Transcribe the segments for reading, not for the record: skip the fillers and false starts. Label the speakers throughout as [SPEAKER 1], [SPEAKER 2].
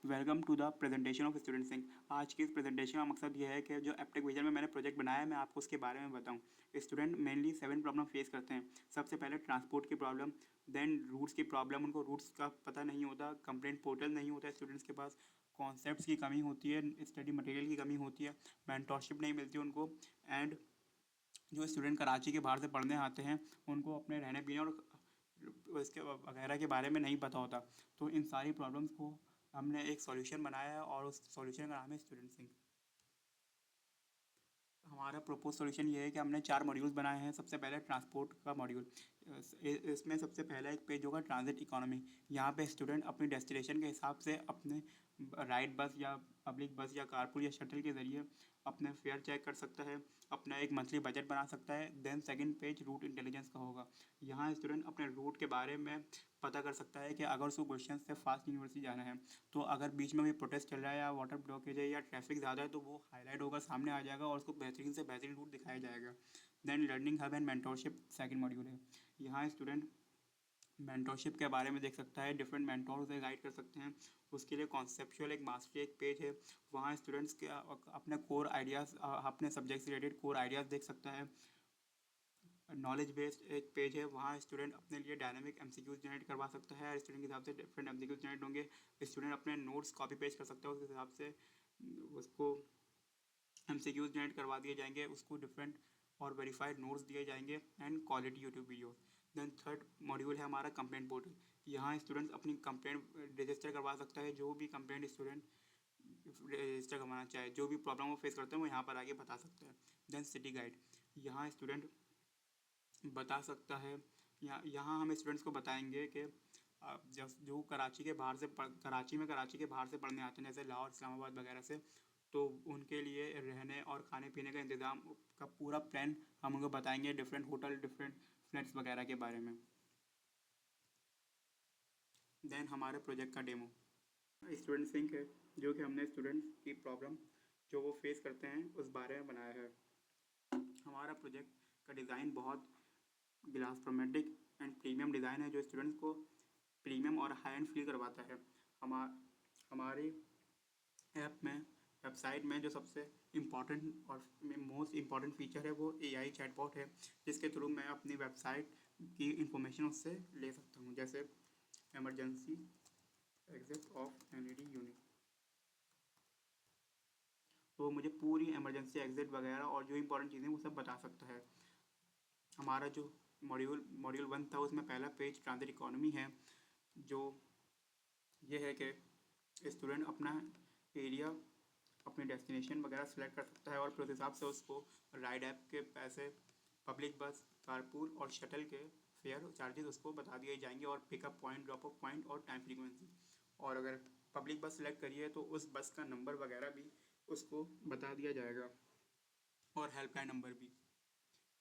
[SPEAKER 1] Welcome to the presentation of student Singh. आज की इस प्रेजेंटेशन का मकसद यह है कि जो एप्टेक विजन में मैंने प्रोजेक्ट बनाया है मैं आपको उसके बारे में बताऊं। स्टूडेंट मेनली 7 प्रॉब्लम फेस करते हैं। सबसे पहले ट्रांसपोर्ट की प्रॉब्लम, देन रूट्स की प्रॉब्लम, उनको रूट्स का पता नहीं होता, कंप्लेंट पोर्टल नहीं होता है स्टूडेंट्स के पास, कॉन्सेप्ट्स की कमी होती है, स्टडी मटेरियल की कमी होती है, मेंटरशिप नहीं मिलती उनको, एंड जो स्टूडेंट कराची के बाहर से पढ़ने आते हैं उनको अपने रहने पीने और इसके वगैरह के बारे में नहीं पता होता। तो इन सारी प्रॉब्लम्स को हमने एक सॉल्यूशन बनाया है और उस सॉल्यूशन का नाम है स्टूडेंट सिंक। हमारा प्रपोज सॉल्यूशन ये है कि हमने 4 मॉड्यूल्स बनाए हैं। सबसे पहले ट्रांसपोर्ट का मॉड्यूल, इसमें सबसे पहला एक पेज होगा ट्रांजिट इकोनॉमी। यहाँ पे स्टूडेंट अपनी डेस्टिनेशन के हिसाब से अपने राइड बस या पब्लिक बस या कारपूल या शटल के ज़रिए अपने फेयर चेक कर सकता है, अपना एक मंथली बजट बना सकता है। Then second page route intelligence का होगा। यहाँ स्टूडेंट अपने रूट के बारे में पता कर सकता है कि अगर उसको क्वेश्चन से फास्ट यूनिवर्सिटी जाना है तो अगर बीच में कोई प्रोटेस्ट चल रहा है या वाटर ब्लॉकेज है या ट्रैफिक ज़्यादा है तो वो हाईलाइट होकर सामने आ जाएगा और उसको बेहतरीन से बेहतरीन रूट दिखाया जाएगा। Then learning hub and mentorship second module है। यहाँ स्टूडेंट मेंटोरशिप के बारे में देख सकता है, डिफरेंट मेंटोर से गाइड कर सकते हैं। उसके लिए कॉन्सेप्चुअल एक मास्टरी एक पेज है, वहाँ स्टूडेंट्स के अपने कोर आइडियाज़, अपने सब्जेक्ट से रिलेटेड कोर आइडियाज़ देख सकता है। नॉलेज बेस्ड एक पेज है, वहाँ स्टूडेंट अपने लिए डायनामिक एमसीक्यूज जनरेट करवा सकता है। स्टूडेंट के हिसाब से डिफरेंट एमसीक्यूज जनरेट होंगे। स्टूडेंट अपने नोट्स कॉपी पेस्ट कर सकता है, उसके हिसाब से उसको एमसीक्यूज जनरेट करवा दिए जाएंगे, उसको डिफरेंट और वेरीफाइड नोट्स दिए जाएंगे and quality YouTube video. Then third module है हमारा कंप्लेंट पोर्टल। यहाँ स्टूडेंट्स अपनी कंप्लेंट रजिस्टर करवा सकता है, जो भी कंप्लेंट स्टूडेंट रजिस्टर करवाना चाहे, जो भी प्रॉब्लम वो फेस करते हैं वो यहाँ पर आके बता सकता है। देन सिटी गाइड, यहाँ स्टूडेंट बता सकता है, यहाँ हम स्टूडेंट्स को बताएंगे कि जब जो कराची के बाहर से कराची के बाहर से पढ़ने आते हैं, जैसे लाहौर इस्लामाबाद वगैरह से, तो उनके लिए रहने और खाने पीने का इंतज़ाम का पूरा प्लान हम उनको बताएंगे, डिफरेंट होटल, डिफरेंट फ्लैट्स वगैरह के बारे में। देन हमारे प्रोजेक्ट का डेमो स्टूडेंट सिंक है, जो कि हमने स्टूडेंट्स की प्रॉब्लम जो वो फेस करते हैं उस बारे में बनाया है। हमारा प्रोजेक्ट का डिज़ाइन बहुत ग्लासप्रोमेटिक एंड प्रीमियम डिज़ाइन है, जो स्टूडेंट्स को प्रीमियम और हाई एंड फील करवाता है। हमारी ऐप में, वेबसाइट में जो सबसे इम्पॉर्टेंट और मोस्ट इम्पॉर्टेंट फीचर है वो एआई चैटबॉट है, जिसके थ्रू मैं अपनी वेबसाइट की इंफॉर्मेशन उससे ले सकता हूँ, जैसे emergency exit of NED unit, तो मुझे पूरी एमरजेंसी एग्जिट वगैरह और जो इंपॉर्टेंट चीज़ें वो सब बता सकता है। हमारा जो मॉड्यूल 1 था उसमें पहला पेज ट्रांजिट इकोनॉमी है, जो ये है कि स्टूडेंट अपना एरिया, अपनी डेस्टिनेशन वगैरह सेलेक्ट कर सकता है और फिर उस हिसाब से उसको राइड ऐप के पैसे, पब्लिक बस, कारपूल और शटल के फेयर चार्जेस उसको बता दिए जाएंगे, और pickup point, drop of point और टाइम फ्रीक्वेंसी। और अगर पब्लिक बस सेलेक्ट करिए तो उस बस का नंबर वगैरह भी उसको बता दिया जाएगा, और हेल्पलाइन नंबर भी।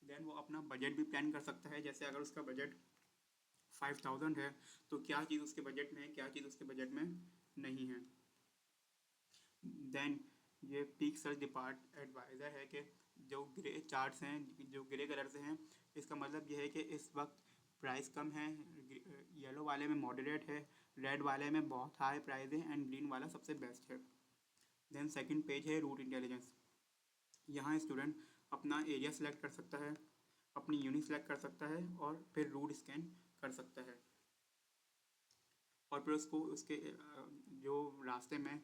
[SPEAKER 1] देन वो अपना बजट भी प्लान कर सकता है, जैसे अगर उसका बजट 5000 है तो क्या चीज़ उसके बजट में है, क्या चीज़ उसके बजट में नहीं है। देन ये पीक सर्च डिपार्ट एडवाइज़र है कि जो ग्रे चार्ट्स हैं, जो ग्रे कलर से हैं, इसका मतलब ये है कि इस वक्त प्राइस कम है, येलो वाले में मॉडरेट है, रेड वाले में बहुत हाई प्राइस है एंड ग्रीन वाला सबसे बेस्ट है। देन सेकंड पेज है रूट इंटेलिजेंस। यहाँ स्टूडेंट अपना एरिया सेलेक्ट कर सकता है, अपनी यूनिट सेलेक्ट कर सकता है और फिर रूट स्कैन कर सकता है, और फिर उसको उसके जो रास्ते में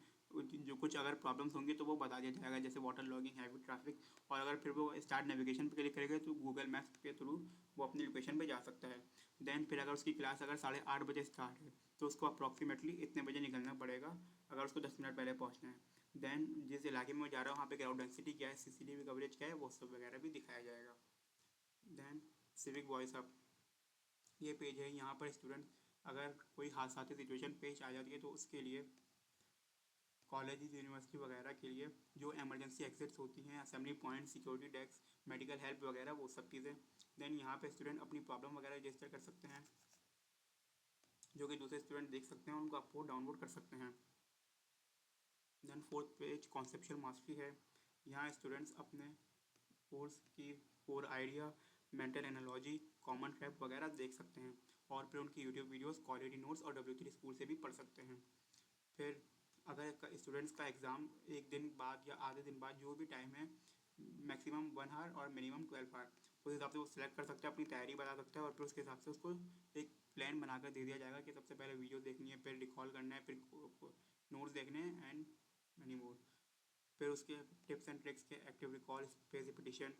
[SPEAKER 1] जो कुछ अगर प्रॉब्लम्स होंगी तो वो बता दिया जाएगा, जैसे वाटर लॉगिंग, हैवी ट्रैफिक। और अगर फिर वो स्टार्ट नेविगेशन पे क्लिक करेगा तो गूगल मैप्स के थ्रू वो अपनी लोकेशन पे जा सकता है। देन फिर अगर उसकी क्लास अगर 8:30 स्टार्ट है तो उसको अप्रॉक्सीमेटली इतने बजे निकलना पड़ेगा अगर उसको 10 मिनट पहले पहुँचना है। देन जिस इलाके में जा रहा है वहाँ पे क्राउड डेंसिटी क्या है, सीसीटीवी कवरेज क्या है, वो सब वगैरह भी दिखाया जाएगा। देन सिविक वॉइस अप, ये पेज है, यहाँ पर स्टूडेंट अगर कोई हादसाती सिचुएशन पेश आ जाती है तो उसके लिए कॉलेज, यूनिवर्सिटी वगैरह के लिए जो इमरजेंसी एग्जिट्स होती हैं, assembly point, security desk, medical help वगैरह, वो सब चीज़ें। देन यहाँ पे स्टूडेंट अपनी प्रॉब्लम वगैरह रजिस्टर कर सकते हैं, जो कि दूसरे स्टूडेंट देख सकते हैं, उनको आपको डाउनलोड कर सकते हैं। Then fourth page conceptual mastery है, यहाँ स्टूडेंट्स अपने कोर्स की core idea, mental analogy, common trap वगैरह देख सकते हैं, और फिर उनकी यूट्यूब वीडियोस, क्वालिटी नोट्स और W3 स्कूल से भी पढ़ सकते हैं। फिर अगर स्टूडेंट्स का एग्ज़ाम एक दिन बाद या आधे दिन बाद, जो भी टाइम है, मैक्सिमम 1 आवर और मिनिमम 12 आवर, उस हिसाब से वो सिलेक्ट कर सकता है, अपनी तैयारी बता सकता है और फिर उसके हिसाब से उसको एक प्लान बनाकर दे दिया जाएगा कि सबसे पहले वीडियो देखनी है, फिर रिकॉल करना है, फिर नोट्स देखने हैं एंड मनी मोर। फिर उसके टिप्स एंड ट्रिक्स के active recall, space repetition,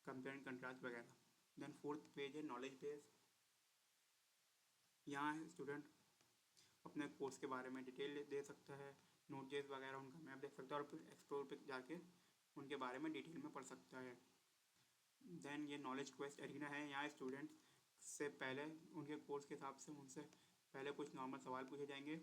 [SPEAKER 1] compare and contrast वगैरह। देन फोर्थ पेज है नॉलेज बेस। यहाँ स्टूडेंट अपने कोर्स के बारे में डिटेल दे सकता है, नोटजेस वगैरह उनका मैप देख सकता है और फिर एक्सप्लोर पे जाके उनके बारे में डिटेल में पढ़ सकता है। देन ये नॉलेज क्वेस्ट एरिना है। यहाँ स्टूडेंट से पहले उनके कोर्स के हिसाब से उनसे पहले कुछ नॉर्मल सवाल पूछे जाएंगे,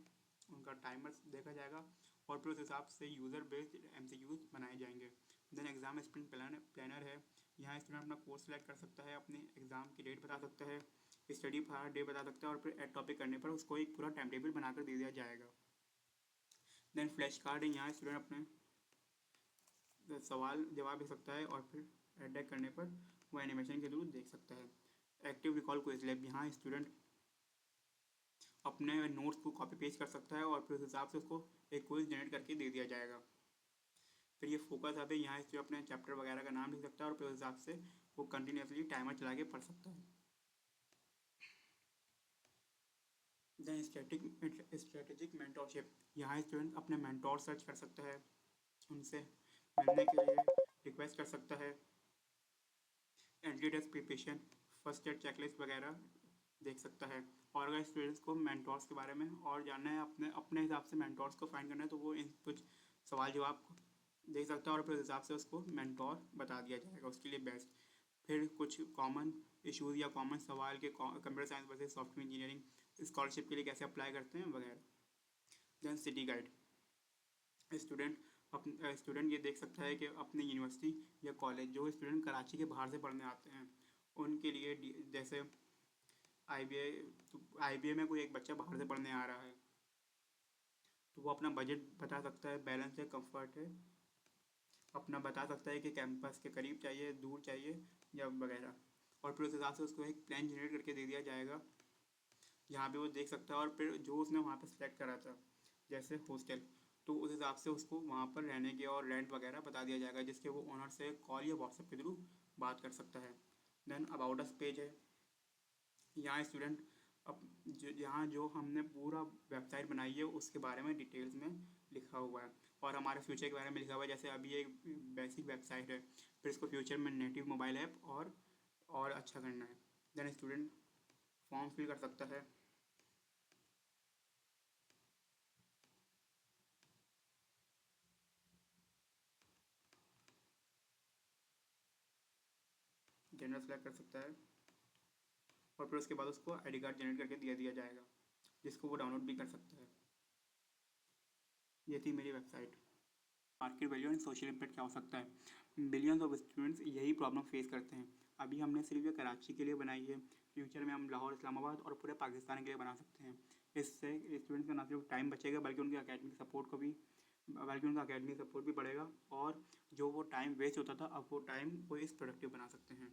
[SPEAKER 1] उनका टाइमर देखा जाएगा और फिर उस हिसाब से यूज़र बेस्ड MCQs बनाए जाएंगे। देन एग्ज़ाम स्प्रिंट प्लानर है। यहाँ स्टूडेंट अपना कोर्स सेलेक्ट कर सकता है, अपने एग्ज़ाम की डेट बता सकता है, स्टडी हार्ड डे बता सकता है और फिर एड टॉपिक करने पर उसको एक पूरा टाइम टेबल बनाकर दे दिया जाएगा। देन फ्लैश कार्ड है। यहाँ स्टूडेंट अपने सवाल जवाब दे सकता है और फिर एड करने पर वो एनिमेशन के थ्रू देख सकता है। Active recall quiz lab. यहाँ स्टूडेंट अपने नोट्स को कॉपी पेस्ट कर सकता है और फिर उस हिसाब से उसको एक क्विज जनरेट करके दे दिया जाएगा। फिर ये फोकस हब है। यहाँ स्टूडेंट अपने चैप्टर वगैरह का नाम लिख सकता है और फिर उस हिसाब से वो कंटिन्यूसली टाइमर चला के पढ़ सकता है। Then strategic mentorship. यहाँ स्टूडेंट अपने मेंटोर सर्च कर सकता है, उनसे मिलने के लिए रिक्वेस्ट कर सकता है, entry test preparation, first aid checklist वगैरह देख सकता है। और अगर स्टूडेंट्स को मेंटोर्स के बारे में और जानना है, अपने अपने हिसाब से मेंटोर्स को फाइंड करना है, तो वो इन कुछ सवाल जवाब देख सकता है और फिर उस हिसाब से उसको मेंटोर बता दिया जाएगा उसके लिए बेस्ट। फिर कुछ कॉमन इश्यूज़ या कॉमन सवाल के computer science versus software engineering scholarship के लिए कैसे अप्लाई करते हैं वगैरह। Then city guide. स्टूडेंट ये देख सकता है कि अपनी यूनिवर्सिटी या कॉलेज, जो स्टूडेंट कराची के बाहर से पढ़ने आते हैं उनके लिए, जैसे IBA में कोई एक बच्चा बाहर से पढ़ने आ रहा है तो वो अपना बजट बता सकता है, बैलेंस है, कंफर्ट है, अपना बता सकता है कि कैंपस के करीब चाहिए, दूर चाहिए या वगैरह, और फिर उस हिसाब से उसको एक प्लान जनरेट करके दे दिया जाएगा। यहाँ पे वो देख सकता है और फिर जो उसने वहाँ पे सेलेक्ट करा था जैसे हॉस्टल, तो उस हिसाब से उसको वहाँ पर रहने के और रेंट वगैरह बता दिया जाएगा, जिसके वो ओनर से कॉल या व्हाट्सएप के थ्रू बात कर सकता है। देन अबाउट अस पेज है। यहाँ स्टूडेंट अब यहाँ जो हमने पूरा वेबसाइट बनाई है उसके बारे में डिटेल्स में लिखा हुआ है और हमारे फ्यूचर के बारे में लिखा हुआ है। जैसे अभी एक बेसिक वेबसाइट है, फिर इसको फ्यूचर में नेटिव मोबाइल ऐप और अच्छा करना है। देन स्टूडेंट फॉर्म फिल कर सकता है। जनरल सेलेक्ट कर सकता है और फिर उसके बाद उसको ID कार्ड जनरेट करके दिया जाएगा, जिसको वो डाउनलोड भी कर सकता है। ये थी मेरी website. Market value and social impact क्या हो सकता है। बिलियंस ऑफ स्टूडेंट्स यही प्रॉब्लम फेस करते हैं। अभी हमने सिर्फ ये कराची के लिए बनाई है, फ्यूचर में हम लाहौर, इस्लामाबाद और पूरे पाकिस्तान के लिए बना सकते हैं। इससे स्टूडेंट्स का ना सिर्फ टाइम बचेगा बल्कि उनके अकेडमिक सपोर्ट भी बढ़ेगा और जो वो टाइम वेस्ट होता था अब वो टाइम वो इस प्रोडक्टिव बना सकते हैं।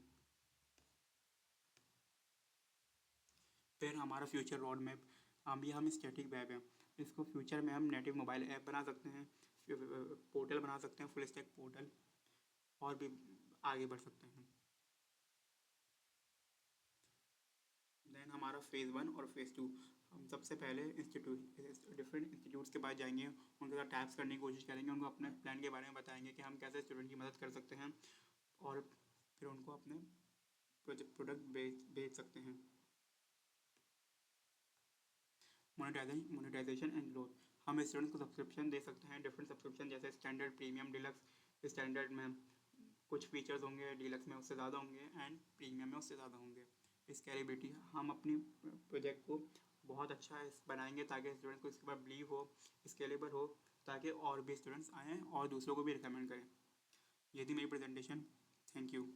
[SPEAKER 1] फिर हमारा फ्यूचर रोड मैप। अभी हम स्टैटिक वेब है, इसको फ्यूचर में हम नेटिव मोबाइल ऐप बना सकते हैं, पोर्टल बना सकते हैं, फुल स्टैक पोर्टल, और भी आगे बढ़ सकते हैं। देन हमारा फेज़ 1 और फेज़ 2। हम सबसे पहले डिफरेंट इंस्टीट्यूट्स के पास जाएंगे, उनके साथ टैप्स करने की कोशिश करेंगे, उनको अपने प्लान के बारे में बताएंगे कि हम कैसे स्टूडेंट की मदद कर सकते हैं और फिर उनको अपने प्रोडक्ट बेच सकते हैं। Monetization and growth. हम स्टूडेंट्स को सब्सक्रिप्शन दे सकते हैं, डिफरेंट सब्सक्रिप्शन जैसे स्टैंडर्ड, प्रीमियम, डिलक्स। स्टैंडर्ड में कुछ फीचर्स होंगे, डिलक्स में उससे ज़्यादा होंगे एंड प्रीमियम में उससे ज़्यादा होंगे। स्केलेबिलिटी। हम अपनी प्रोजेक्ट को बहुत अच्छा बनाएंगे ताकि स्टूडेंट को इसके ऊपर बिलीव हो, स्केलेबल हो, ताकि और भी स्टूडेंट्स आएँ और दूसरों को भी रिकमेंड करें। ये थी मेरी प्रेजेंटेशन। Thank you.